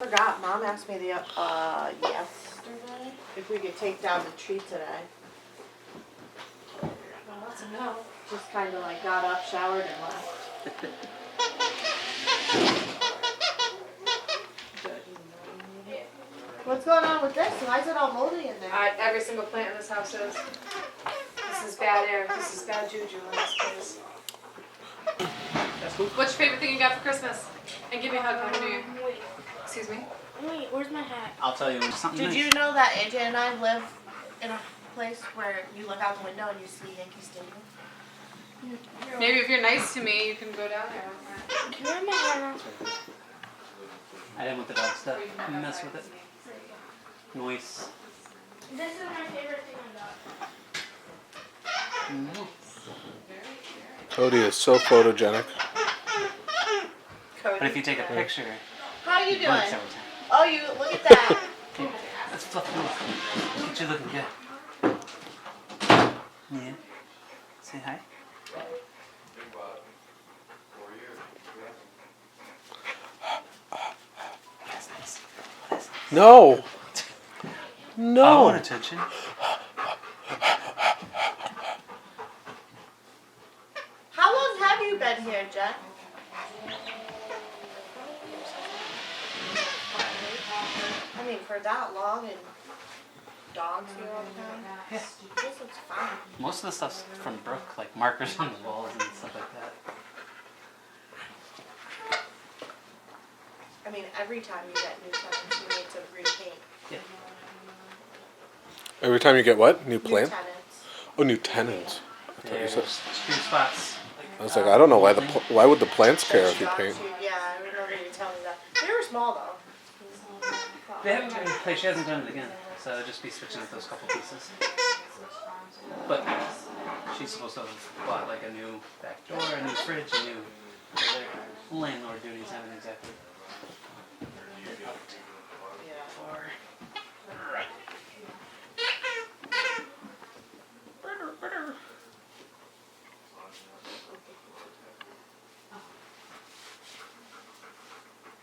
Forgot, Mom asked me yesterday if we could take down the tree today. Well, that's a no. Just kind of like got up, showered, and left. What's going on with this? Why is it all moldy in there? Every single plant in this house is. This is bad air. This is bad juju in this place. That's cool. What's your favorite thing you got for Christmas? And give me a hug on New Year. Excuse me? Wait, where's my hat? I'll tell you something Did nice. you know that AJ and I live in a place where you look out the window and you see Yankee Stadium? Maybe if you're nice to me, you can go down there. Can I have my hat on? I didn't want the dog stuff. You mess with it. Noise. This is my favorite thing on dog. Kodie is so photogenic. But if you take a picture, How you it doing? works every time. Oh, you look at that. That's fluffy. Look at you looking good. Yeah. Say hi. That's nice. That's nice. No. I No. want attention. How long have you been here, Jen? I mean, for that long and dogs here all the time. Yeah. This looks fine. Most of the stuff's from Brooke, like markers on the walls and stuff like that. I mean, every time you get new tenants, you need to repaint. Yeah. Every time you get what? New New plant? tenants. Oh, new tenants. I thought you There's said. two spots. I was like, I don't know why why would the plants care if you Got paint? to- Yeah, I remember you telling me that. They were small though. They haven't, like, she hasn't done it again, so it'll just be switching up those couple pieces. But she's supposed to have bought like a new back door, a new fridge, a new. So their landlord duties haven't exactly